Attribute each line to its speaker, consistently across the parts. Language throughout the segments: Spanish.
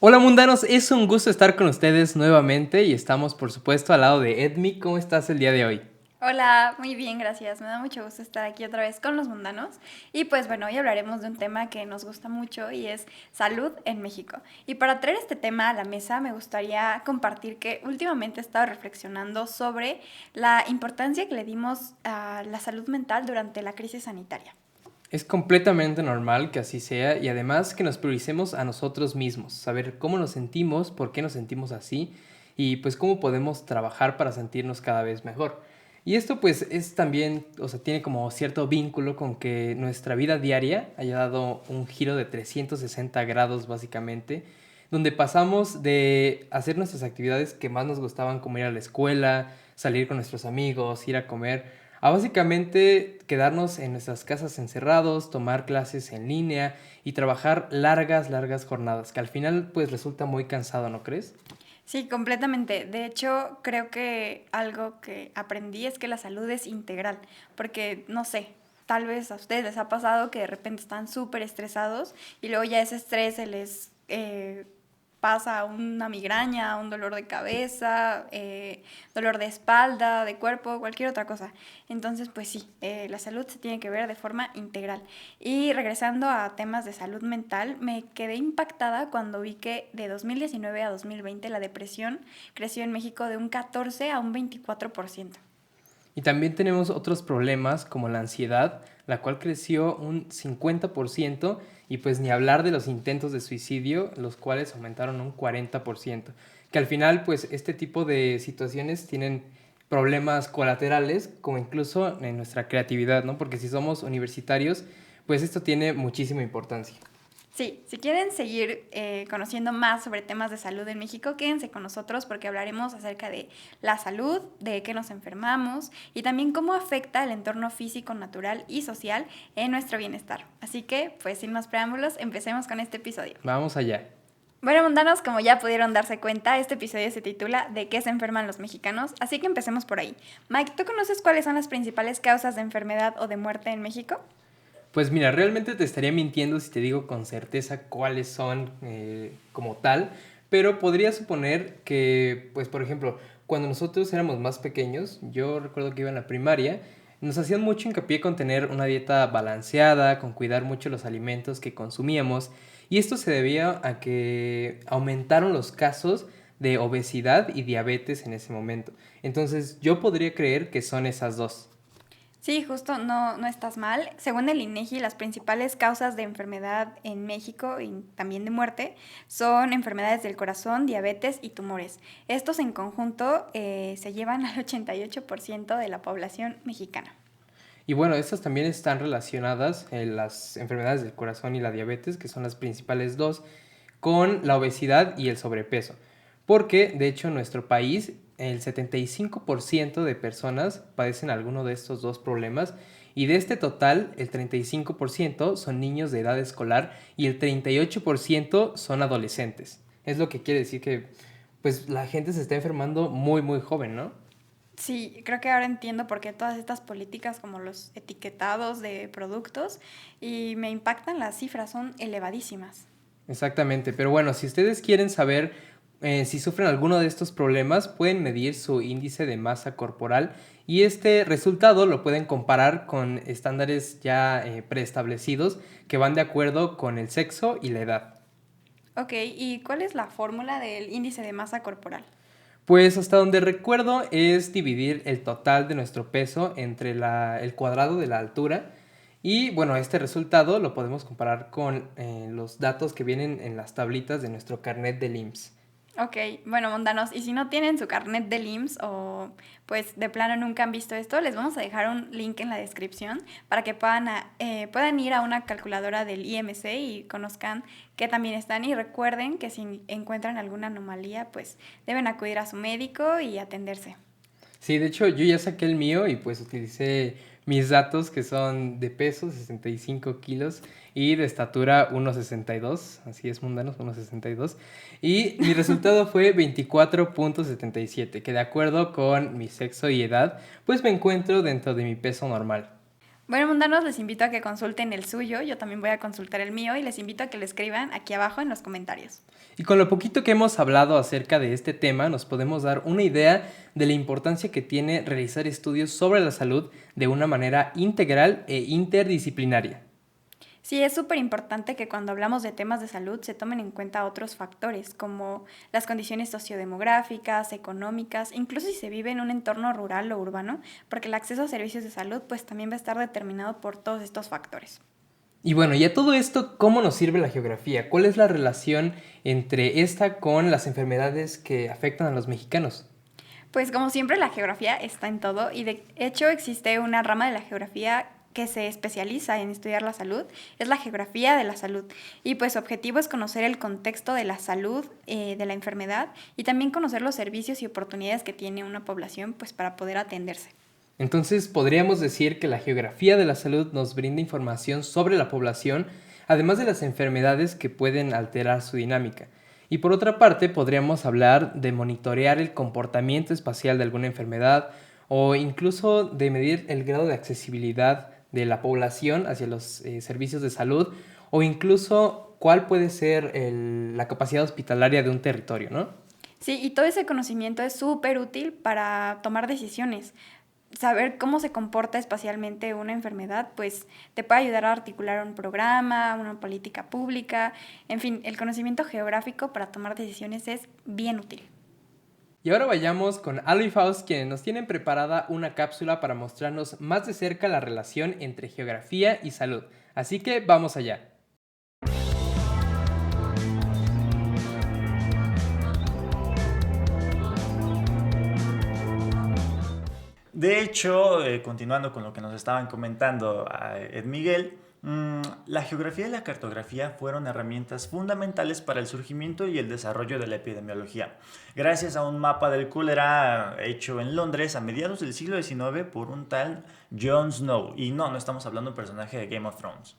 Speaker 1: Hola mundanos, es un gusto estar con ustedes nuevamente y estamos por supuesto al lado de Edmi. ¿Cómo estás el día de hoy?
Speaker 2: Hola, muy bien, gracias. Me da mucho gusto estar aquí otra vez con los mundanos. Y pues bueno, hoy hablaremos de un tema que nos gusta mucho y es salud en México. Y para traer este tema a la mesa, me gustaría compartir que últimamente he estado reflexionando sobre la importancia que le dimos a la salud mental durante la crisis sanitaria.
Speaker 1: Es completamente normal que así sea y además que nos prioricemos a nosotros mismos, saber cómo nos sentimos, por qué nos sentimos así y pues cómo podemos trabajar para sentirnos cada vez mejor. Y esto pues es también, o sea, tiene como cierto vínculo con que nuestra vida diaria haya dado un giro de 360 grados básicamente, donde pasamos de hacer nuestras actividades que más nos gustaban como ir a la escuela, salir con nuestros amigos, ir a comer, a básicamente quedarnos en nuestras casas encerrados, tomar clases en línea y trabajar largas jornadas, que al final pues resulta muy cansado, ¿no crees?
Speaker 2: Sí, completamente. De hecho, creo que algo que aprendí es que la salud es integral, porque no sé, tal vez a ustedes les ha pasado que de repente están súper estresados y luego ya ese estrés se les pasa a una migraña, a un dolor de cabeza, dolor de espalda, de cuerpo, cualquier otra cosa. Entonces, pues sí, la salud se tiene que ver de forma integral. Y regresando a temas de salud mental, me quedé impactada cuando vi que de 2019 a 2020 la depresión creció en México de un 14 a un 24%.
Speaker 1: Y también tenemos otros problemas como la ansiedad, la cual creció un 50% y pues ni hablar de los intentos de suicidio, los cuales aumentaron un 40%. Que al final pues este tipo de situaciones tienen problemas colaterales como incluso en nuestra creatividad, ¿no? Porque si somos universitarios, pues esto tiene muchísima importancia.
Speaker 2: Sí, si quieren seguir conociendo más sobre temas de salud en México, quédense con nosotros porque hablaremos acerca de la salud, de qué nos enfermamos y también cómo afecta el entorno físico, natural y social en nuestro bienestar. Así que, pues sin más preámbulos, empecemos con este episodio.
Speaker 1: Vamos allá.
Speaker 2: Bueno, mundanos, como ya pudieron darse cuenta, este episodio se titula ¿De qué se enferman los mexicanos? Así que empecemos por ahí. Mike, ¿tú conoces cuáles son las principales causas de enfermedad o de muerte en México?
Speaker 1: Pues mira, realmente te estaría mintiendo si te digo con certeza cuáles son como tal, pero podría suponer que, pues por ejemplo, cuando nosotros éramos más pequeños, yo recuerdo que iba en la primaria, nos hacían mucho hincapié con tener una dieta balanceada, con cuidar mucho los alimentos que consumíamos, y esto se debía a que aumentaron los casos de obesidad y diabetes en ese momento. Entonces yo podría creer que son esas dos.
Speaker 2: Sí, justo, no estás mal. Según el INEGI, las principales causas de enfermedad en México y también de muerte son enfermedades del corazón, diabetes y tumores. Estos en conjunto se llevan al 88% de la población mexicana.
Speaker 1: Y bueno, estas también están relacionadas, las enfermedades del corazón y la diabetes, que son las principales dos, con la obesidad y el sobrepeso. Porque, de hecho, en nuestro país, el 75% de personas padecen alguno de estos dos problemas y de este total, el 35% son niños de edad escolar y el 38% son adolescentes. Es lo que quiere decir que pues la gente se está enfermando muy joven, ¿no?
Speaker 2: Sí, creo que ahora entiendo por qué todas estas políticas como los etiquetados de productos y me impactan las cifras, son elevadísimas.
Speaker 1: Exactamente, pero bueno, si ustedes quieren saber si sufren alguno de estos problemas, pueden medir su índice de masa corporal y este resultado lo pueden comparar con estándares ya preestablecidos que van de acuerdo con el sexo y la edad.
Speaker 2: Ok, ¿y cuál es la fórmula del índice de masa corporal?
Speaker 1: Pues hasta donde recuerdo es dividir el total de nuestro peso entre el cuadrado de la altura y bueno, este resultado lo podemos comparar con los datos que vienen en las tablitas de nuestro carnet del IMSS.
Speaker 2: Ok, bueno, mundanos, y si no tienen su carnet del IMSS o pues de plano nunca han visto esto, les vamos a dejar un link en la descripción para que puedan ir a una calculadora del IMC y conozcan que también están y recuerden que si encuentran alguna anomalía, pues deben acudir a su médico y atenderse.
Speaker 1: Sí, de hecho yo ya saqué el mío y pues utilicé mis datos que son de peso 65 kilos y de estatura 1,62, así es mundanos, 1,62. Y mi resultado fue 24,77, que de acuerdo con mi sexo y edad, pues me encuentro dentro de mi peso normal.
Speaker 2: Bueno, mundanos, les invito a que consulten el suyo, yo también voy a consultar el mío y les invito a que lo escriban aquí abajo en los comentarios.
Speaker 1: Y con lo poquito que hemos hablado acerca de este tema, nos podemos dar una idea de la importancia que tiene realizar estudios sobre la salud de una manera integral e interdisciplinaria.
Speaker 2: Sí, es súper importante que cuando hablamos de temas de salud se tomen en cuenta otros factores como las condiciones sociodemográficas, económicas, incluso si se vive en un entorno rural o urbano, porque el acceso a servicios de salud pues también va a estar determinado por todos estos factores.
Speaker 1: Y bueno, y a todo esto, ¿cómo nos sirve la geografía? ¿Cuál es la relación entre esta con las enfermedades que afectan a los mexicanos?
Speaker 2: Pues como siempre la geografía está en todo y de hecho existe una rama de la geografía que se especializa en estudiar la salud, es la geografía de la salud. Y pues su objetivo es conocer el contexto de la salud, de la enfermedad y también conocer los servicios y oportunidades que tiene una población pues para poder atenderse.
Speaker 1: Entonces, podríamos decir que la geografía de la salud nos brinda información sobre la población, además de las enfermedades que pueden alterar su dinámica. Y por otra parte, podríamos hablar de monitorear el comportamiento espacial de alguna enfermedad o incluso de medir el grado de accesibilidad de la población hacia los servicios de salud o incluso cuál puede ser la capacidad hospitalaria de un territorio, ¿no?
Speaker 2: Sí, y todo ese conocimiento es súper útil para tomar decisiones. Saber cómo se comporta espacialmente una enfermedad, pues te puede ayudar a articular un programa, una política pública, en fin, el conocimiento geográfico para tomar decisiones es bien útil.
Speaker 1: Y ahora vayamos con Alo y Faust, quienes nos tienen preparada una cápsula para mostrarnos más de cerca la relación entre geografía y salud. Así que vamos allá.
Speaker 3: De hecho, continuando con lo que nos estaban comentando a Ed Miguel, la geografía y la cartografía fueron herramientas fundamentales para el surgimiento y el desarrollo de la epidemiología, gracias a un mapa del cólera hecho en Londres a mediados del siglo XIX por un tal John Snow. Y no estamos hablando de un personaje de Game of Thrones.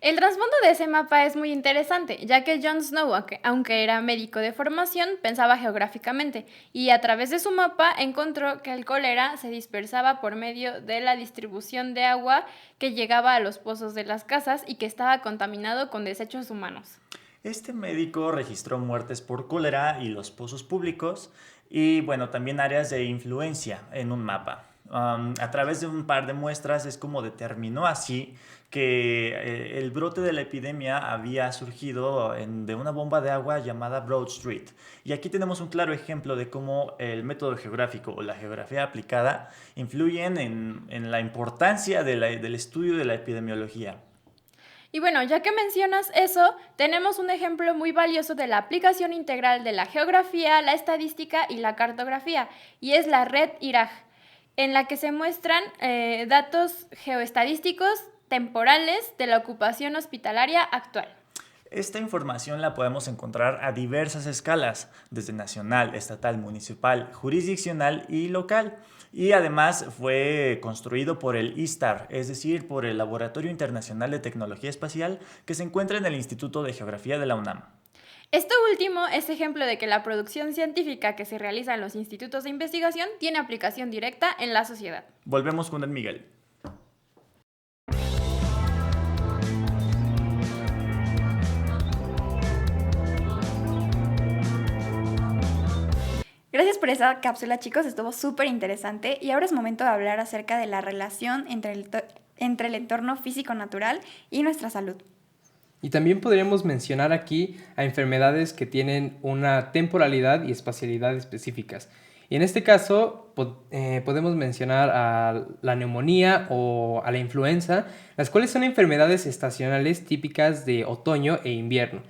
Speaker 4: El trasfondo de ese mapa es muy interesante, ya que Jon Snow, aunque era médico de formación, pensaba geográficamente y a través de su mapa encontró que el cólera se dispersaba por medio de la distribución de agua que llegaba a los pozos de las casas y que estaba contaminado con desechos humanos.
Speaker 3: Este médico registró muertes por cólera y los pozos públicos y bueno, también áreas de influencia en un mapa. A través de un par de muestras es como determinó así que el brote de la epidemia había surgido de una bomba de agua llamada Broad Street. Y aquí tenemos un claro ejemplo de cómo el método geográfico o la geografía aplicada influyen en la importancia del estudio de la epidemiología.
Speaker 4: Y bueno, ya que mencionas eso, tenemos un ejemplo muy valioso de la aplicación integral de la geografía, la estadística y la cartografía, y es la red IRAG, en la que se muestran datos geoestadísticos temporales de la ocupación hospitalaria actual.
Speaker 3: Esta información la podemos encontrar a diversas escalas, desde nacional, estatal, municipal, jurisdiccional y local. Y además fue construido por el ISTAR, es decir, por el Laboratorio Internacional de Tecnología Espacial, que se encuentra en el Instituto de Geografía de la UNAM.
Speaker 4: Esto último es ejemplo de que la producción científica que se realiza en los institutos de investigación tiene aplicación directa en la sociedad.
Speaker 3: Volvemos con el Miguel.
Speaker 2: Gracias por esa cápsula, chicos, estuvo súper interesante y ahora es momento de hablar acerca de la relación entre el entorno físico-natural y nuestra salud.
Speaker 1: Y también podríamos mencionar aquí a enfermedades que tienen una temporalidad y espacialidad específicas. Y en este caso podemos mencionar a la neumonía o a la influenza, las cuales son enfermedades estacionales típicas de otoño e invierno.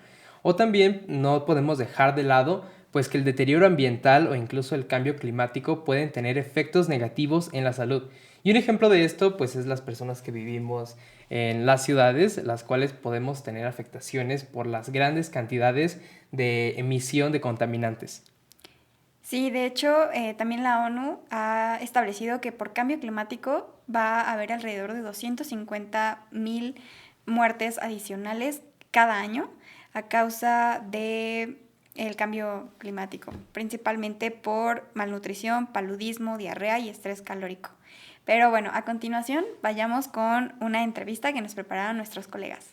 Speaker 1: O también no podemos dejar de lado pues que el deterioro ambiental o incluso el cambio climático pueden tener efectos negativos en la salud. Y un ejemplo de esto pues es las personas que vivimos en las ciudades, las cuales podemos tener afectaciones por las grandes cantidades de emisión de contaminantes.
Speaker 2: Sí, de hecho, también la ONU ha establecido que por cambio climático va a haber alrededor de 250,000 muertes adicionales cada año a causa de el cambio climático, principalmente por malnutrición, paludismo, diarrea y estrés calórico. Pero bueno, a continuación vayamos con una entrevista que nos prepararon nuestros colegas.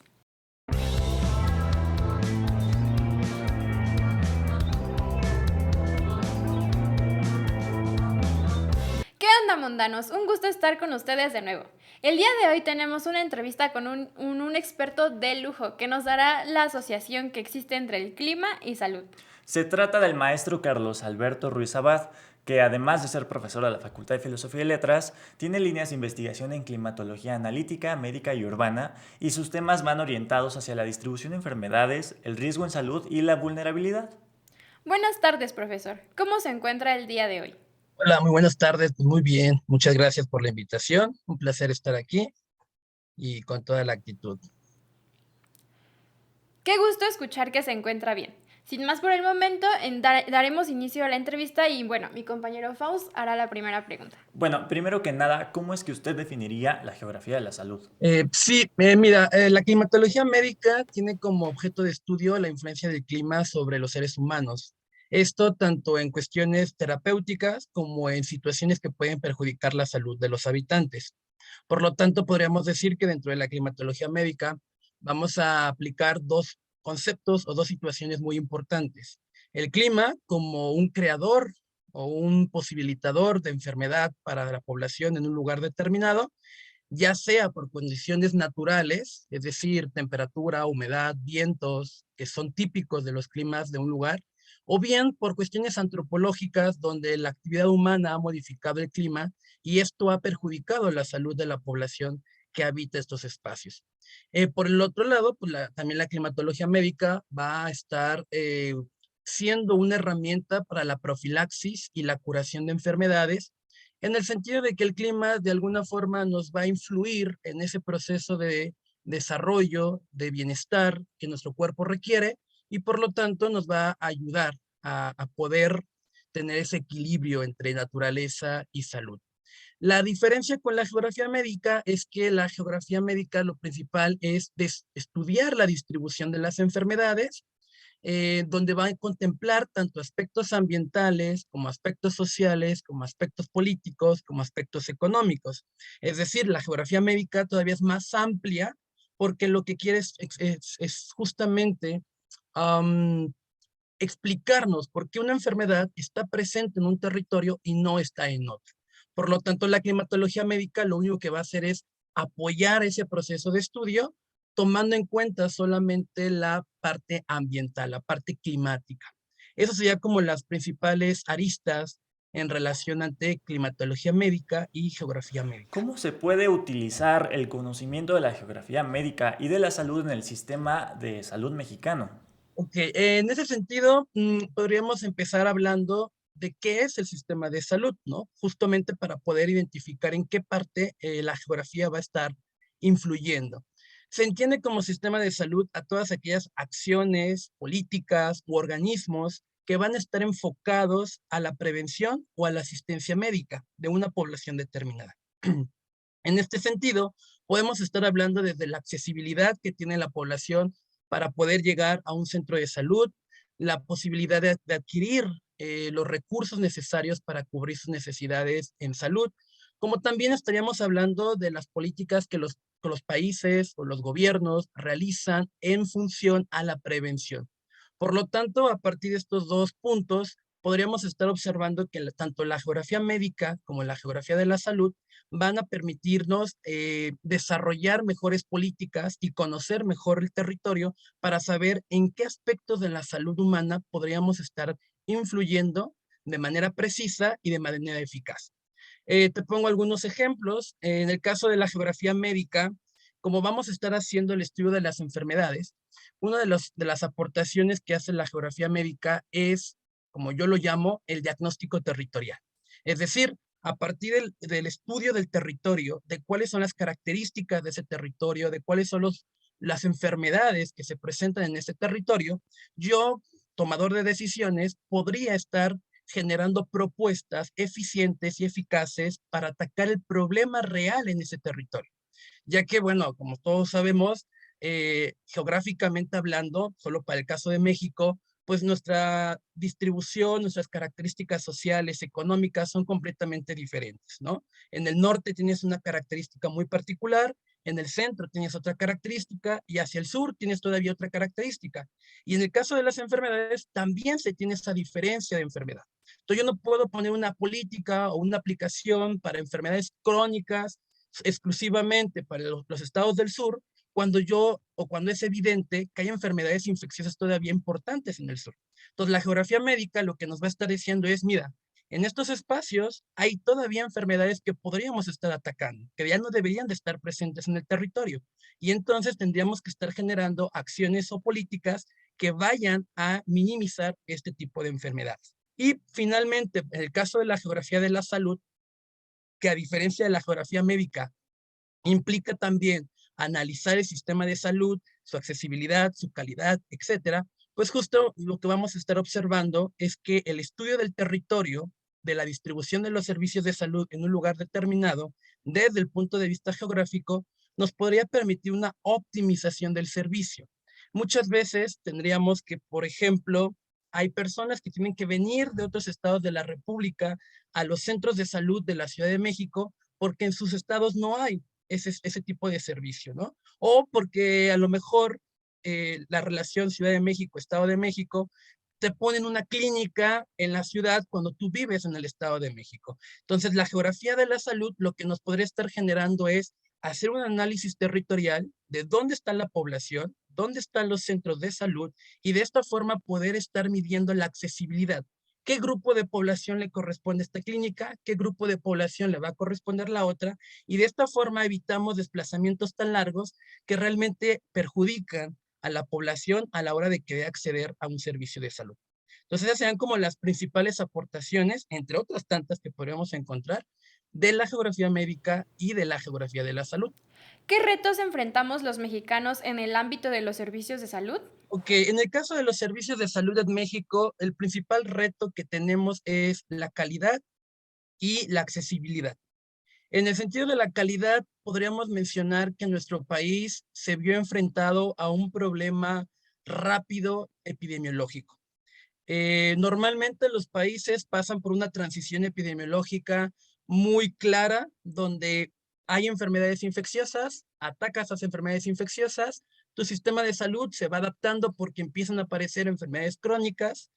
Speaker 4: ¿Qué onda, mundanos? Un gusto estar con ustedes de nuevo. El día de hoy tenemos una entrevista con un experto de lujo que nos dará la asociación que existe entre el clima y salud.
Speaker 3: Se trata del maestro Carlos Alberto Ruiz Abad, que además de ser profesor de la Facultad de Filosofía y Letras, tiene líneas de investigación en climatología analítica, médica y urbana, y sus temas van orientados hacia la distribución de enfermedades, el riesgo en salud y la vulnerabilidad.
Speaker 4: Buenas tardes, profesor. ¿Cómo se encuentra el día de hoy?
Speaker 5: Hola, muy buenas tardes. Pues muy bien, muchas gracias por la invitación. Un placer estar aquí y con toda la actitud.
Speaker 4: Qué gusto escuchar que se encuentra bien. Sin más por el momento, daremos inicio a la entrevista y bueno, mi compañero Faust hará la primera pregunta.
Speaker 3: Bueno, primero que nada, ¿cómo es que usted definiría la geografía de la salud?
Speaker 5: Mira, la climatología médica tiene como objeto de estudio la influencia del clima sobre los seres humanos. Esto tanto en cuestiones terapéuticas como en situaciones que pueden perjudicar la salud de los habitantes. Por lo tanto, podríamos decir que dentro de la climatología médica vamos a aplicar dos conceptos o dos situaciones muy importantes. El clima como un creador o un posibilitador de enfermedad para la población en un lugar determinado, ya sea por condiciones naturales, es decir, temperatura, humedad, vientos, que son típicos de los climas de un lugar, o bien por cuestiones antropológicas donde la actividad humana ha modificado el clima y esto ha perjudicado la salud de la población que habita estos espacios. Por el otro lado, pues también la climatología médica va a estar siendo una herramienta para la profilaxis y la curación de enfermedades, en el sentido de que el clima de alguna forma nos va a influir en ese proceso de desarrollo, de bienestar que nuestro cuerpo requiere y por lo tanto nos va a ayudar a poder tener ese equilibrio entre naturaleza y salud. La diferencia con la geografía médica es que la geografía médica lo principal es estudiar la distribución de las enfermedades, donde va a contemplar tanto aspectos ambientales, como aspectos sociales, como aspectos políticos, como aspectos económicos. Es decir, la geografía médica todavía es más amplia porque lo que quiere es justamente um, explicarnos por qué una enfermedad está presente en un territorio y no está en otro. Por lo tanto, la climatología médica lo único que va a hacer es apoyar ese proceso de estudio, tomando en cuenta solamente la parte ambiental, la parte climática. Eso sería como las principales aristas en relación ante climatología médica y geografía médica.
Speaker 3: ¿Cómo se puede utilizar el conocimiento de la geografía médica y de la salud en el sistema de salud mexicano?
Speaker 5: Ok, en ese sentido, podríamos empezar hablando de qué es el sistema de salud, ¿no? Justamente para poder identificar en qué parte la geografía va a estar influyendo. Se entiende como sistema de salud a todas aquellas acciones, políticas u organismos que van a estar enfocados a la prevención o a la asistencia médica de una población determinada. En este sentido, podemos estar hablando desde la accesibilidad que tiene la población para poder llegar a un centro de salud, la posibilidad de adquirir los recursos necesarios para cubrir sus necesidades en salud, como también estaríamos hablando de las políticas que los países o los gobiernos realizan en función a la prevención. Por lo tanto, a partir de estos dos puntos, podríamos estar observando que tanto la geografía médica como la geografía de la salud van a permitirnos desarrollar mejores políticas y conocer mejor el territorio para saber en qué aspectos de la salud humana podríamos estar influyendo de manera precisa y de manera eficaz. Te pongo algunos ejemplos. En el caso de la geografía médica, como vamos a estar haciendo el estudio de las enfermedades, una de las aportaciones que hace la geografía médica es, como yo lo llamo, el diagnóstico territorial. Es decir, a partir del estudio del territorio, de cuáles son las características de ese territorio, de cuáles son las enfermedades que se presentan en ese territorio, yo, tomador de decisiones, podría estar generando propuestas eficientes y eficaces para atacar el problema real en ese territorio. Ya que, bueno, como todos sabemos, geográficamente hablando, solo para el caso de México, pues nuestra distribución, nuestras características sociales, económicas son completamente diferentes, ¿no? En el norte tienes una característica muy particular, en el centro tienes otra característica y hacia el sur tienes todavía otra característica. Y en el caso de las enfermedades también se tiene esa diferencia de enfermedad. Entonces yo no puedo poner una política o una aplicación para enfermedades crónicas exclusivamente para los estados del sur cuando yo o cuando es evidente que hay enfermedades infecciosas todavía importantes en el sur. Entonces, la geografía médica lo que nos va a estar diciendo es, mira, en estos espacios hay todavía enfermedades que podríamos estar atacando, que ya no deberían de estar presentes en el territorio. Y entonces tendríamos que estar generando acciones o políticas que vayan a minimizar este tipo de enfermedades. Y finalmente, en el caso de la geografía de la salud, que a diferencia de la geografía médica, implica también analizar el sistema de salud, su accesibilidad, su calidad, etcétera, pues justo lo que vamos a estar observando es que el estudio del territorio, de la distribución de los servicios de salud en un lugar determinado, desde el punto de vista geográfico, nos podría permitir una optimización del servicio. Muchas veces tendríamos que, por ejemplo, hay personas que tienen que venir de otros estados de la República a los centros de salud de la Ciudad de México porque en sus estados no hay ese tipo de servicio, ¿no? O porque a lo mejor la relación Ciudad de México, Estado de México, te ponen una clínica en la ciudad cuando tú vives en el Estado de México. Entonces, la geografía de la salud lo que nos podría estar generando es hacer un análisis territorial de dónde está la población, dónde están los centros de salud y de esta forma poder estar midiendo la accesibilidad. ¿Qué grupo de población le corresponde a esta clínica? ¿Qué grupo de población le va a corresponder la otra? Y de esta forma evitamos desplazamientos tan largos que realmente perjudican a la población a la hora de querer acceder a un servicio de salud. Entonces, esas serían como las principales aportaciones, entre otras tantas que podríamos encontrar, de la geografía médica y de la geografía de la salud.
Speaker 4: ¿Qué retos enfrentamos los mexicanos en el ámbito de los servicios de salud?
Speaker 5: Ok, en el caso de los servicios de salud en México, el principal reto que tenemos es la calidad y la accesibilidad. En el sentido de la calidad, podríamos mencionar que nuestro país se vio enfrentado a un problema rápido epidemiológico. Normalmente los países pasan por una transición epidemiológica muy clara, donde hay enfermedades infecciosas, atacas a esas enfermedades infecciosas, tu sistema de salud se va adaptando porque empiezan a aparecer enfermedades crónicas,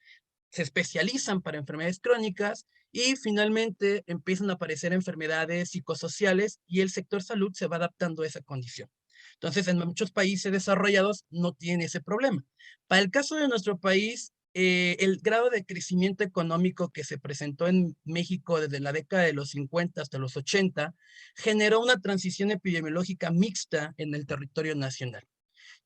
Speaker 5: se especializan para enfermedades crónicas y finalmente empiezan a aparecer enfermedades psicosociales y el sector salud se va adaptando a esa condición. Entonces, en muchos países desarrollados no tienen ese problema. Para el caso de nuestro país, el grado de crecimiento económico que se presentó en México desde la década de los 50 hasta los 80 generó una transición epidemiológica mixta en el territorio nacional.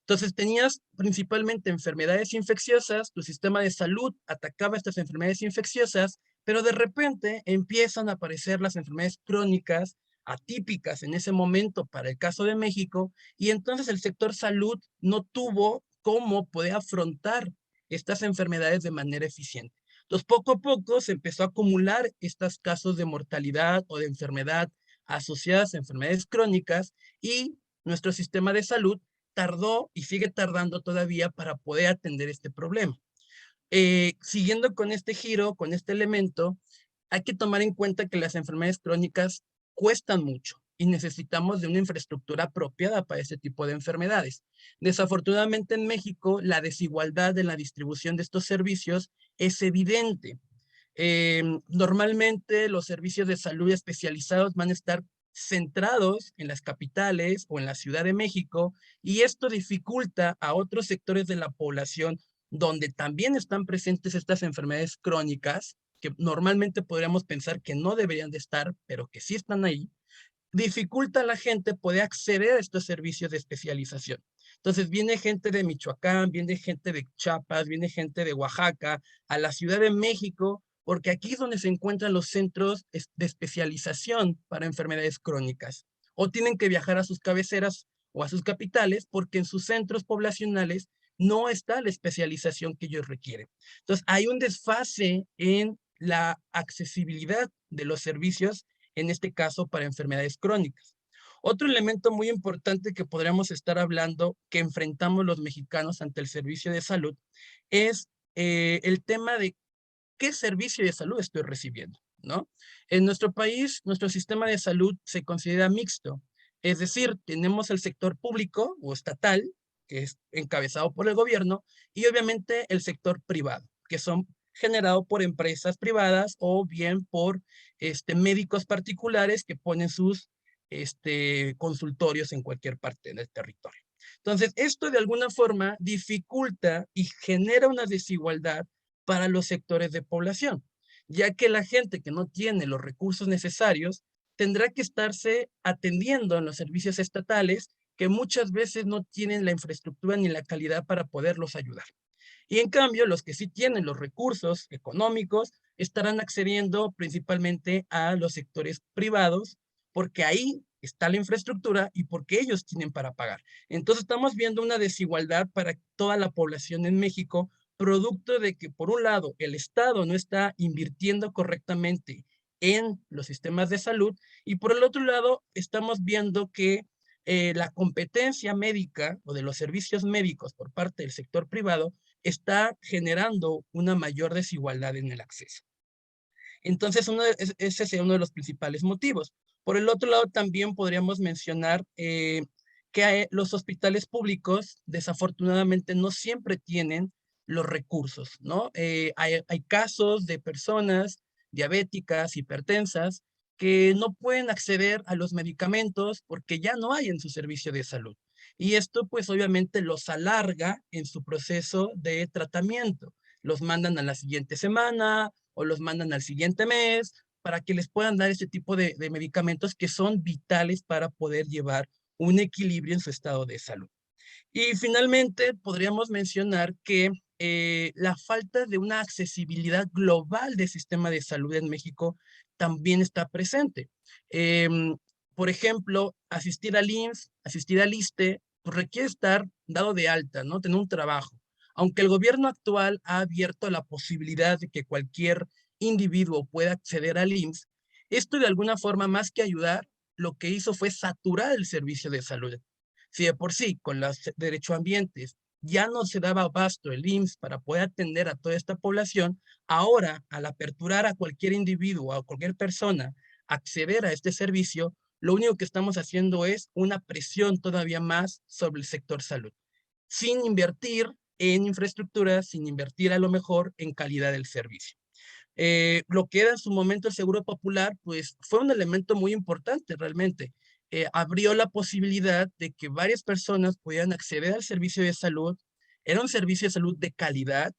Speaker 5: Entonces tenías principalmente enfermedades infecciosas, tu sistema de salud atacaba estas enfermedades infecciosas, pero de repente empiezan a aparecer las enfermedades crónicas, atípicas en ese momento para el caso de México, y entonces el sector salud no tuvo cómo poder afrontar estas enfermedades de manera eficiente. Entonces poco a poco se empezó a acumular estos casos de mortalidad o de enfermedad asociadas a enfermedades crónicas y nuestro sistema de salud tardó y sigue tardando todavía para poder atender este problema. Siguiendo con este giro, con este elemento, hay que tomar en cuenta que las enfermedades crónicas cuestan mucho y necesitamos de una infraestructura apropiada para este tipo de enfermedades. Desafortunadamente en México, la desigualdad en la distribución de estos servicios es evidente. Normalmente los servicios de salud especializados van a estar centrados en las capitales o en la Ciudad de México y esto dificulta a otros sectores de la población donde también están presentes estas enfermedades crónicas que normalmente podríamos pensar que no deberían de estar, pero que sí están ahí, dificulta a la gente poder acceder a estos servicios de especialización. Entonces viene gente de Michoacán, viene gente de Chiapas, viene gente de Oaxaca, a la Ciudad de México, porque aquí es donde se encuentran los centros de especialización para enfermedades crónicas. O tienen que viajar a sus cabeceras o a sus capitales porque en sus centros poblacionales no está la especialización que ellos requieren. Entonces hay un desfase en la accesibilidad de los servicios en este caso para enfermedades crónicas. Otro elemento muy importante que podríamos estar hablando que enfrentamos los mexicanos ante el servicio de salud es el tema de qué servicio de salud estoy recibiendo, ¿no? En nuestro país, nuestro sistema de salud se considera mixto, es decir, tenemos el sector público o estatal, que es encabezado por el gobierno, y obviamente el sector privado, que son generados por empresas privadas o bien por médicos particulares que ponen sus consultorios en cualquier parte del territorio. Entonces, esto de alguna forma dificulta y genera una desigualdad para los sectores de población, ya que la gente que no tiene los recursos necesarios tendrá que estarse atendiendo en los servicios estatales que muchas veces no tienen la infraestructura ni la calidad para poderlos ayudar. Y en cambio, los que sí tienen los recursos económicos estarán accediendo principalmente a los sectores privados, porque ahí está la infraestructura y porque ellos tienen para pagar. Entonces estamos viendo una desigualdad para toda la población en México, producto de que por un lado el Estado no está invirtiendo correctamente en los sistemas de salud y por el otro lado estamos viendo que la competencia médica o de los servicios médicos por parte del sector privado está generando una mayor desigualdad en el acceso. Entonces, ese sería uno de los principales motivos. Por el otro lado, también podríamos mencionar que los hospitales públicos, desafortunadamente, no siempre tienen los recursos, ¿no? Hay casos de personas diabéticas, hipertensas, que no pueden acceder a los medicamentos porque ya no hay en su servicio de salud. Y esto, pues, obviamente los alarga en su proceso de tratamiento. Los mandan a la siguiente semana o los mandan al siguiente mes para que les puedan dar este tipo de medicamentos que son vitales para poder llevar un equilibrio en su estado de salud. Y finalmente podríamos mencionar que la falta de una accesibilidad global del sistema de salud en México también está presente. Por ejemplo, asistir al IMSS, asistir al ISSSTE, pues requiere estar dado de alta, ¿no? Tener un trabajo. Aunque el gobierno actual ha abierto la posibilidad de que cualquier individuo pueda acceder al IMSS, esto de alguna forma, más que ayudar, lo que hizo fue saturar el servicio de salud. Si de por sí con los derechohabientes ya no se daba abasto el IMSS para poder atender a toda esta población, ahora al aperturar a cualquier individuo o a cualquier persona acceder a este servicio, lo único que estamos haciendo es una presión todavía más sobre el sector salud, sin invertir en infraestructura, sin invertir a lo mejor en calidad del servicio. Lo que era en su momento el Seguro Popular, pues fue un elemento muy importante realmente. Abrió la posibilidad de que varias personas pudieran acceder al servicio de salud. Era un servicio de salud de calidad,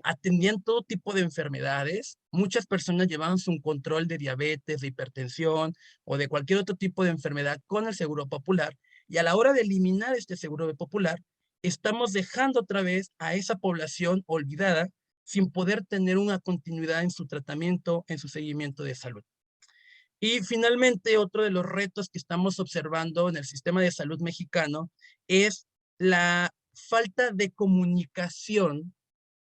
Speaker 5: atendían todo tipo de enfermedades. Muchas personas llevaban su control de diabetes, de hipertensión o de cualquier otro tipo de enfermedad con el Seguro Popular. Y a la hora de eliminar este Seguro Popular, estamos dejando otra vez a esa población olvidada sin poder tener una continuidad en su tratamiento, en su seguimiento de salud. Y finalmente, otro de los retos que estamos observando en el sistema de salud mexicano es la falta de comunicación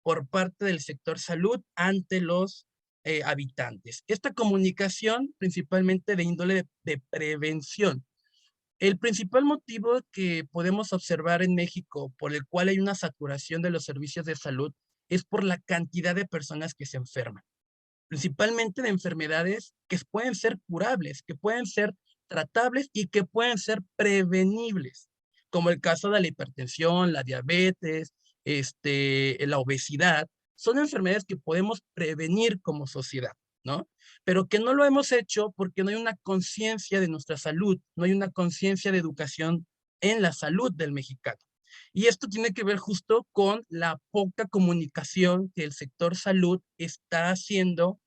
Speaker 5: por parte del sector salud ante los habitantes. Esta comunicación principalmente de índole de prevención. El principal motivo que podemos observar en México por el cual hay una saturación de los servicios de salud es por la cantidad de personas que se enferman, principalmente de enfermedades que pueden ser curables, que pueden ser tratables y que pueden ser prevenibles, como el caso de la hipertensión, la diabetes, la obesidad. Son enfermedades que podemos prevenir como sociedad, ¿no? Pero que no lo hemos hecho porque no hay una conciencia de nuestra salud, no hay una conciencia de educación en la salud del mexicano. Y esto tiene que ver justo con la poca comunicación que el sector salud está haciendo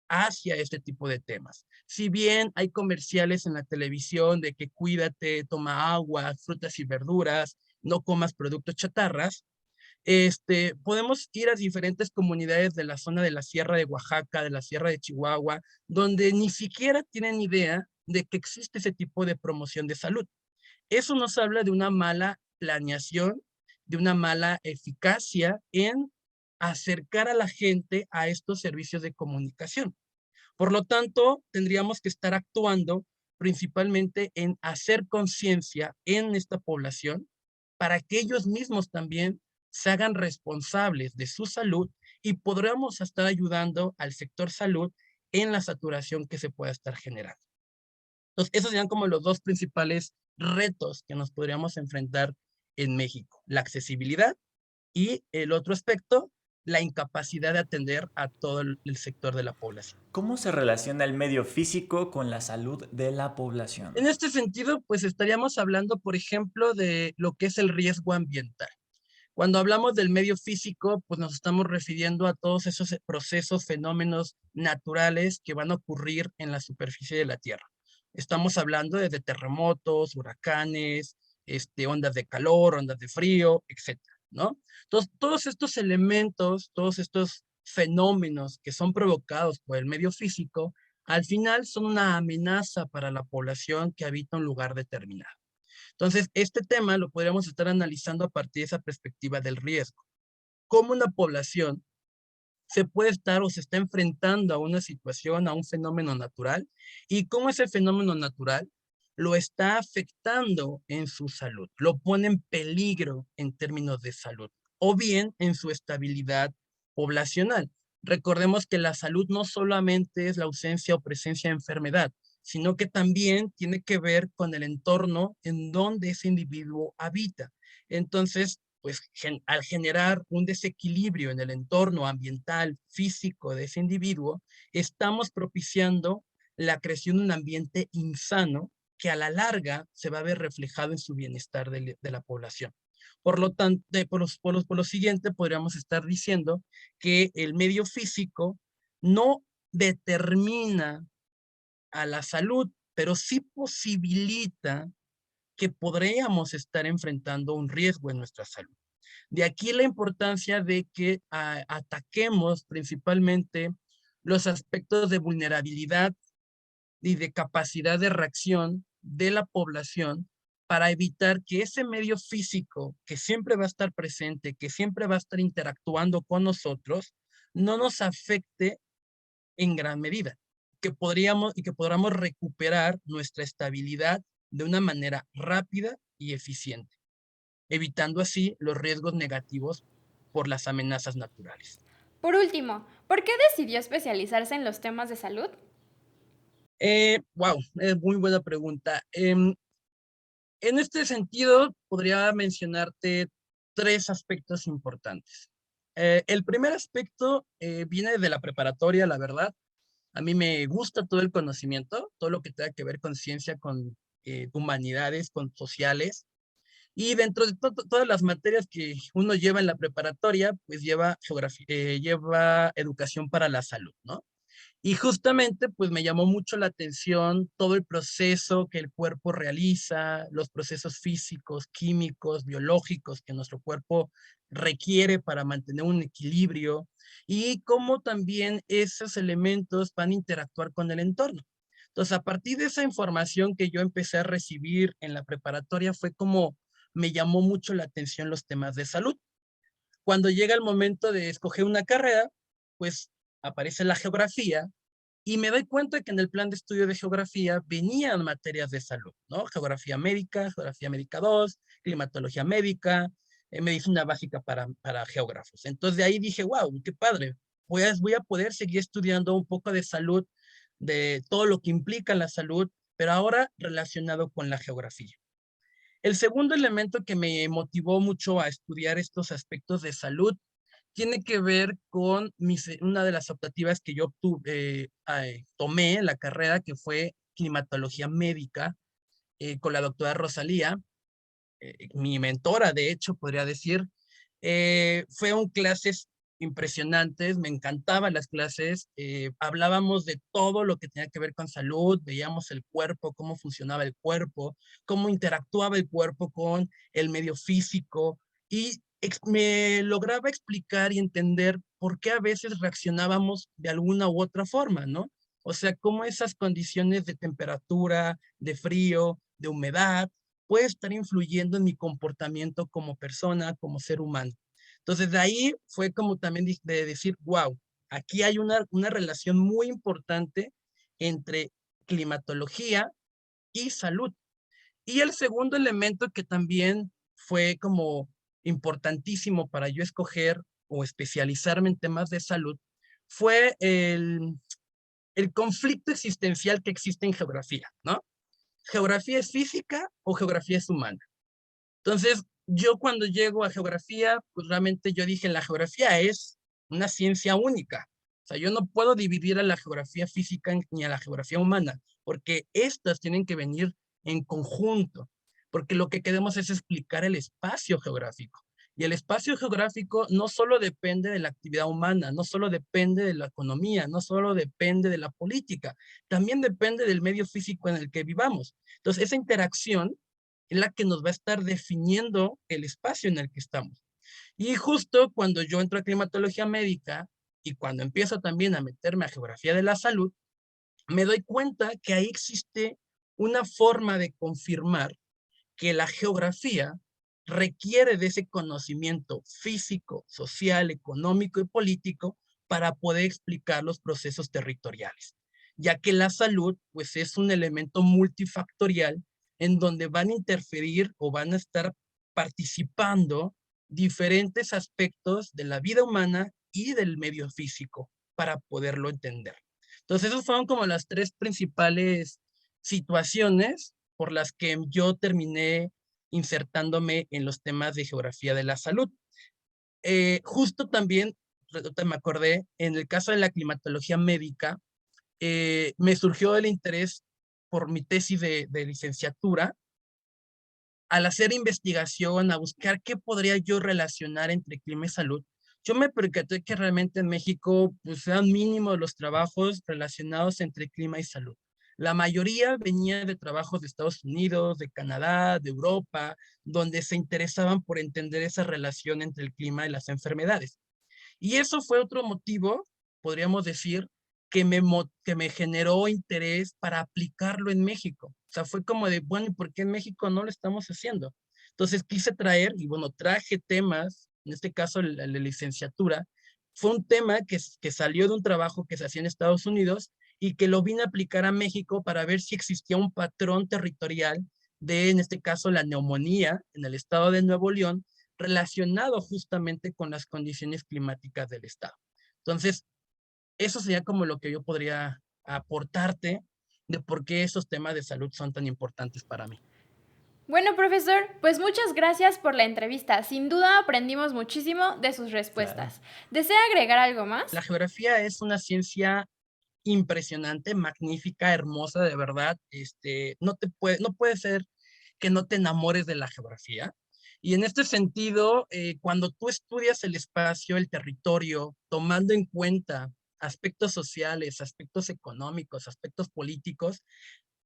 Speaker 5: hacia este tipo de temas. Si bien hay comerciales en la televisión de que cuídate, toma agua, frutas y verduras, no comas productos chatarras, podemos ir a diferentes comunidades de la zona de la Sierra de Oaxaca, de la Sierra de Chihuahua, donde ni siquiera tienen idea de que existe ese tipo de promoción de salud. Eso nos habla de una mala planeación, de una mala eficacia en acercar a la gente a estos servicios de comunicación. Por lo tanto, tendríamos que estar actuando principalmente en hacer conciencia en esta población para que ellos mismos también se hagan responsables de su salud y podremos estar ayudando al sector salud en la saturación que se pueda estar generando. Entonces, esos serían como los dos principales retos que nos podríamos enfrentar en México: la accesibilidad y el otro aspecto, la incapacidad de atender a todo el sector de la población.
Speaker 3: ¿Cómo se relaciona el medio físico con la salud de la población?
Speaker 5: En este sentido, pues estaríamos hablando, por ejemplo, de lo que es el riesgo ambiental. Cuando hablamos del medio físico, pues nos estamos refiriendo a todos esos procesos, fenómenos naturales que van a ocurrir en la superficie de la Tierra. Estamos hablando de terremotos, huracanes, ondas de calor, ondas de frío, etcétera, ¿no? Entonces, todos estos elementos, todos estos fenómenos que son provocados por el medio físico, al final son una amenaza para la población que habita un lugar determinado. Entonces, este tema lo podríamos estar analizando a partir de esa perspectiva del riesgo. Cómo una población se puede estar o se está enfrentando a una situación, a un fenómeno natural, y cómo ese fenómeno natural lo está afectando en su salud, lo pone en peligro en términos de salud, o bien en su estabilidad poblacional. Recordemos que la salud no solamente es la ausencia o presencia de enfermedad, sino que también tiene que ver con el entorno en donde ese individuo habita. Entonces, pues al generar un desequilibrio en el entorno ambiental, físico de ese individuo, estamos propiciando la creación de un ambiente insano que a la larga se va a ver reflejado en su bienestar de la población. Por lo tanto, por lo siguiente, podríamos estar diciendo que el medio físico no determina a la salud, pero sí posibilita que podríamos estar enfrentando un riesgo en nuestra salud. De aquí la importancia de que ataquemos principalmente los aspectos de vulnerabilidad y de capacidad de reacción de la población para evitar que ese medio físico que siempre va a estar presente, que siempre va a estar interactuando con nosotros, no nos afecte en gran medida, que podamos recuperar nuestra estabilidad de una manera rápida y eficiente, evitando así los riesgos negativos por las amenazas naturales.
Speaker 4: Por último, ¿por qué decidió especializarse en los temas de salud?
Speaker 5: Wow, es muy buena pregunta. En este sentido, podría mencionarte tres aspectos importantes. El primer aspecto viene de la preparatoria, la verdad. A mí me gusta todo el conocimiento, todo lo que tenga que ver con ciencia, con humanidades, con sociales. Y dentro de todas las materias que uno lleva en la preparatoria, pues lleva geografía, lleva educación para la salud, ¿no? Y justamente, pues me llamó mucho la atención todo el proceso que el cuerpo realiza, los procesos físicos, químicos, biológicos que nuestro cuerpo requiere para mantener un equilibrio y cómo también esos elementos van a interactuar con el entorno. Entonces, a partir de esa información que yo empecé a recibir en la preparatoria, fue como me llamó mucho la atención los temas de salud. Cuando llega el momento de escoger una carrera, pues aparece la geografía y me doy cuenta que en el plan de estudio de geografía venían materias de salud, ¿no? Geografía médica 2, climatología médica, medicina básica para geógrafos. Entonces de ahí dije, wow, qué padre, voy a poder seguir estudiando un poco de salud, de todo lo que implica la salud, pero ahora relacionado con la geografía. El segundo elemento que me motivó mucho a estudiar estos aspectos de salud tiene que ver con una de las optativas que yo tomé en la carrera, que fue climatología médica, con la doctora Rosalía, mi mentora, de hecho, podría decir. Fueron clases impresionantes, me encantaban las clases, hablábamos de todo lo que tenía que ver con salud, veíamos el cuerpo, cómo funcionaba el cuerpo, cómo interactuaba el cuerpo con el medio físico, y me lograba explicar y entender por qué a veces reaccionábamos de alguna u otra forma, ¿no? O sea, cómo esas condiciones de temperatura, de frío, de humedad, puede estar influyendo en mi comportamiento como persona, como ser humano. Entonces, de ahí fue como también de decir, wow, aquí hay una relación muy importante entre climatología y salud. Y el segundo elemento que también fue como importantísimo para yo escoger o especializarme en temas de salud fue el conflicto existencial que existe en geografía, ¿no? ¿Geografía es física o geografía es humana? Entonces, yo cuando llego a geografía, pues realmente yo dije, la geografía es una ciencia única. O sea, yo no puedo dividir a la geografía física ni a la geografía humana, porque estas tienen que venir en conjunto, porque lo que queremos es explicar el espacio geográfico. Y el espacio geográfico no solo depende de la actividad humana, no solo depende de la economía, no solo depende de la política, también depende del medio físico en el que vivamos. Entonces, esa interacción es la que nos va a estar definiendo el espacio en el que estamos. Y justo cuando yo entro a climatología médica y cuando empiezo también a meterme a geografía de la salud, me doy cuenta que ahí existe una forma de confirmar que la geografía requiere de ese conocimiento físico, social, económico y político para poder explicar los procesos territoriales, ya que la salud pues es un elemento multifactorial en donde van a interferir o van a estar participando diferentes aspectos de la vida humana y del medio físico para poderlo entender. Entonces, esas fueron como las tres principales situaciones por las que yo terminé insertándome en los temas de geografía de la salud. Justo también, me acordé, en el caso de la climatología médica, me surgió el interés por mi tesis de licenciatura, al hacer investigación, a buscar qué podría yo relacionar entre clima y salud. Yo me percaté que realmente en México pues, eran mínimos los trabajos relacionados entre clima y salud. La mayoría venía de trabajos de Estados Unidos, de Canadá, de Europa, donde se interesaban por entender esa relación entre el clima y las enfermedades. Y eso fue otro motivo, podríamos decir, que me generó interés para aplicarlo en México. O sea, fue como de, bueno, ¿y por qué en México no lo estamos haciendo? Entonces quise traer, y bueno, traje temas, en este caso la licenciatura, fue un tema que salió de un trabajo que se hacía en Estados Unidos y que lo vine a aplicar a México para ver si existía un patrón territorial de, en este caso, la neumonía en el estado de Nuevo León, relacionado justamente con las condiciones climáticas del estado. Entonces, eso sería como lo que yo podría aportarte de por qué esos temas de salud son tan importantes para mí.
Speaker 4: Bueno, profesor, pues muchas gracias por la entrevista. Sin duda aprendimos muchísimo de sus respuestas.
Speaker 3: Claro.
Speaker 4: ¿Desea agregar algo más?
Speaker 5: La geografía es una ciencia impresionante, magnífica, hermosa, de verdad. No puede ser que no te enamores de la geografía. Y en este sentido, cuando tú estudias el espacio, el territorio, tomando en cuenta aspectos sociales, aspectos económicos, aspectos políticos,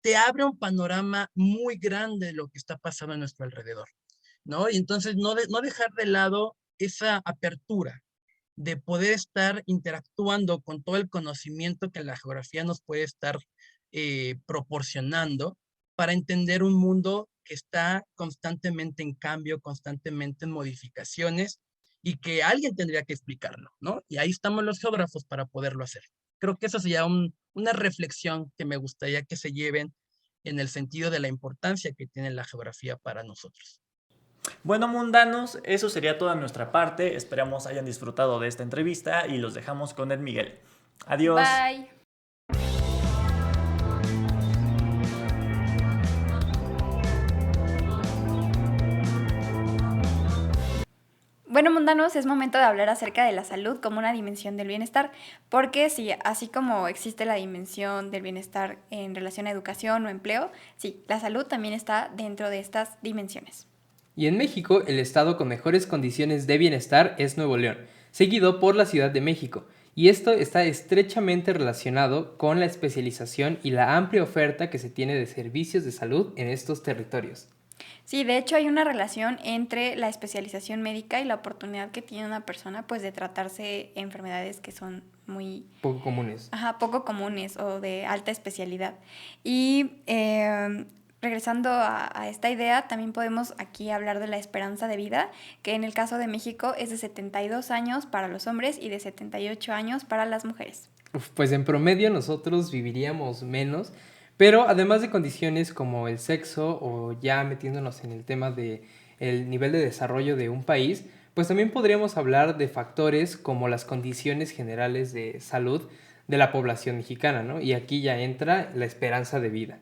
Speaker 5: te abre un panorama muy grande de lo que está pasando a nuestro alrededor, ¿no? Y entonces no dejar de lado esa apertura de poder estar interactuando con todo el conocimiento que la geografía nos puede estar proporcionando para entender un mundo que está constantemente en cambio, constantemente en modificaciones y que alguien tendría que explicarlo, ¿no? Y ahí estamos los geógrafos para poderlo hacer. Creo que eso sería una reflexión que me gustaría que se lleven en el sentido de la importancia que tiene la geografía para nosotros.
Speaker 3: Bueno, mundanos, eso sería toda nuestra parte. Esperamos hayan disfrutado de esta entrevista y los dejamos con Ed Miguel. Adiós.
Speaker 4: Bye.
Speaker 2: Bueno, mundanos, es momento de hablar acerca de la salud como una dimensión del bienestar, porque sí, así como existe la dimensión del bienestar en relación a educación o empleo, sí, la salud también está dentro de estas dimensiones.
Speaker 1: Y en México, el estado con mejores condiciones de bienestar es Nuevo León, seguido por la Ciudad de México, y esto está estrechamente relacionado con la especialización y la amplia oferta que se tiene de servicios de salud en estos territorios.
Speaker 2: Sí, de hecho hay una relación entre la especialización médica y la oportunidad que tiene una persona pues de tratarse enfermedades que son muy
Speaker 1: Poco comunes.
Speaker 2: poco comunes o de alta especialidad. Y regresando a esta idea, también podemos aquí hablar de la esperanza de vida, que en el caso de México es de 72 años para los hombres y de 78 años para las mujeres.
Speaker 1: Pues en promedio nosotros viviríamos menos, pero además de condiciones como el sexo o ya metiéndonos en el tema de el nivel de desarrollo de un país, pues también podríamos hablar de factores como las condiciones generales de salud de la población mexicana, ¿no? Y aquí ya entra la esperanza de vida.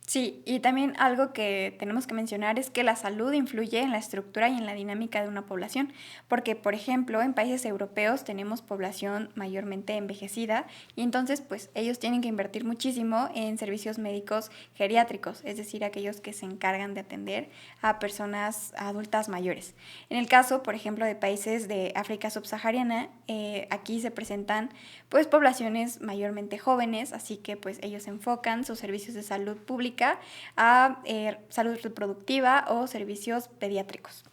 Speaker 2: Sí, y también algo que tenemos que mencionar es que la salud influye en la estructura y en la dinámica de una población, porque por ejemplo en países europeos tenemos población mayormente envejecida y entonces pues ellos tienen que invertir muchísimo en servicios médicos geriátricos, es decir, aquellos que se encargan de atender a personas adultas mayores. En el caso, por ejemplo, de países de África subsahariana, aquí se presentan pues poblaciones mayormente jóvenes, así que pues ellos enfocan sus servicios de salud pública a salud reproductiva o servicios pediátricos.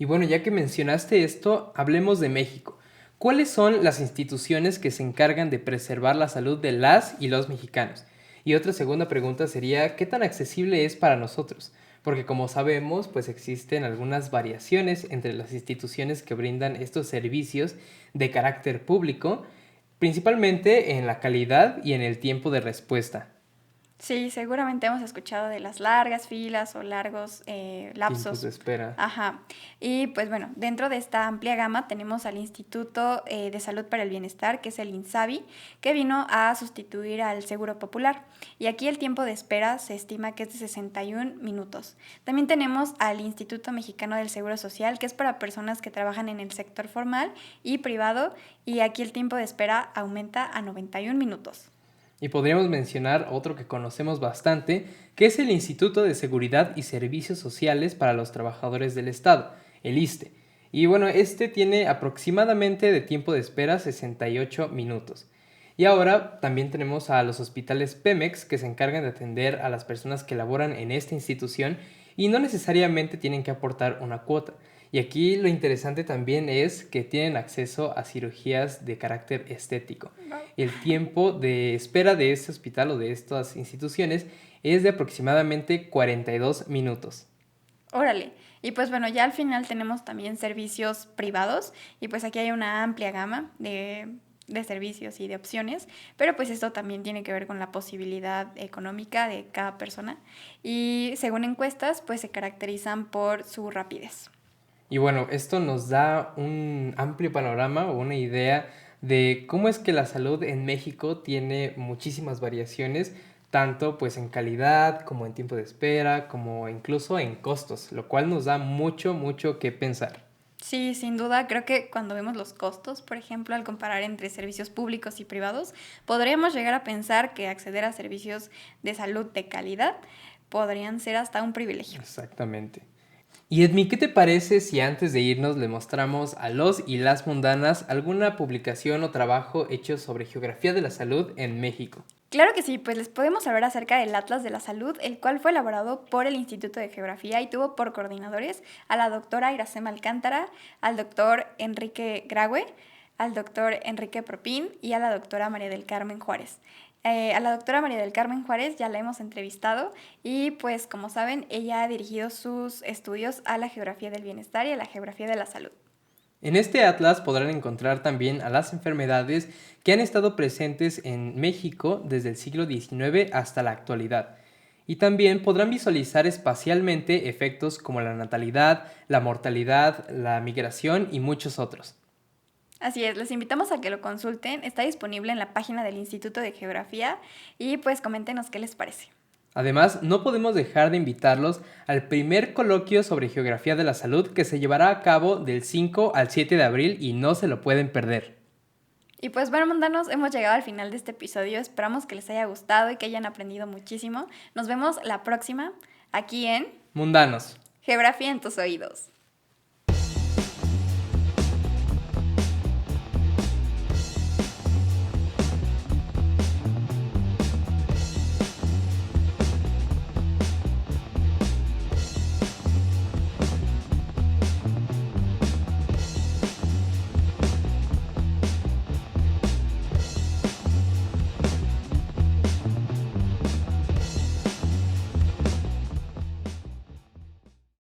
Speaker 1: Y bueno, ya que mencionaste esto, hablemos de México. ¿Cuáles son las instituciones que se encargan de preservar la salud de las y los mexicanos? Y otra segunda pregunta sería, ¿qué tan accesible es para nosotros? Porque como sabemos, pues existen algunas variaciones entre las instituciones que brindan estos servicios de carácter público, principalmente en la calidad y en el tiempo de respuesta.
Speaker 2: Sí, seguramente hemos escuchado de las largas filas o largos
Speaker 1: Tiempos
Speaker 2: lapsos.
Speaker 1: de espera.
Speaker 2: Ajá. Y pues bueno, dentro de esta amplia gama tenemos al Instituto de Salud para el Bienestar, que es el INSABI, que vino a sustituir al Seguro Popular. Y aquí el tiempo de espera se estima que es de 61 minutos. También tenemos al Instituto Mexicano del Seguro Social, que es para personas que trabajan en el sector formal y privado, y aquí el tiempo de espera aumenta a 91 minutos.
Speaker 1: Y podríamos mencionar otro que conocemos bastante, que es el Instituto de Seguridad y Servicios Sociales para los Trabajadores del Estado, el ISSSTE. Y bueno, este tiene aproximadamente de tiempo de espera 68 minutos. Y ahora también tenemos a los hospitales Pemex que se encargan de atender a las personas que laboran en esta institución y no necesariamente tienen que aportar una cuota. Y aquí lo interesante también es que tienen acceso a cirugías de carácter estético. El tiempo de espera de este hospital o de estas instituciones es de aproximadamente 42 minutos.
Speaker 2: Órale. Y pues bueno, ya al final tenemos también servicios privados y pues aquí hay una amplia gama de servicios y de opciones, pero pues esto también tiene que ver con la posibilidad económica de cada persona y según encuestas pues se caracterizan por su rapidez.
Speaker 1: Y bueno, esto nos da un amplio panorama o una idea de cómo es que la salud en México tiene muchísimas variaciones, tanto pues en calidad como en tiempo de espera, como incluso en costos, lo cual nos da mucho que pensar.
Speaker 2: Sí, sin duda, creo que cuando vemos los costos, por ejemplo, al comparar entre servicios públicos y privados, podríamos llegar a pensar que acceder a servicios de salud de calidad podrían ser hasta un privilegio.
Speaker 1: Exactamente. Y Edmi, ¿qué te parece si antes de irnos le mostramos a los y las mundanas alguna publicación o trabajo hecho sobre geografía de la salud en México?
Speaker 2: Claro que sí, pues les podemos hablar acerca del Atlas de la Salud, el cual fue elaborado por el Instituto de Geografía y tuvo por coordinadores a la doctora Iracema Alcántara, al doctor Enrique Graue, al doctor Enrique Propín y a la doctora María del Carmen Juárez. A la doctora María del Carmen Juárez ya la hemos entrevistado y pues como saben, ella ha dirigido sus estudios a la geografía del bienestar y a la geografía de la salud.
Speaker 1: En este atlas podrán encontrar también a las enfermedades que han estado presentes en México desde el siglo XIX hasta la actualidad. Y también podrán visualizar espacialmente efectos como la natalidad, la mortalidad, la migración y muchos otros.
Speaker 2: Así es, les invitamos a que lo consulten, está disponible en la página del Instituto de Geografía y pues coméntenos qué les parece.
Speaker 1: Además, no podemos dejar de invitarlos al primer coloquio sobre geografía de la salud que se llevará a cabo del 5 al 7 de abril y no se lo pueden perder.
Speaker 2: Y pues bueno, mundanos, hemos llegado al final de este episodio, esperamos que les haya gustado y que hayan aprendido muchísimo. Nos vemos la próxima aquí en
Speaker 1: Mundanos.
Speaker 2: Geografía en tus oídos.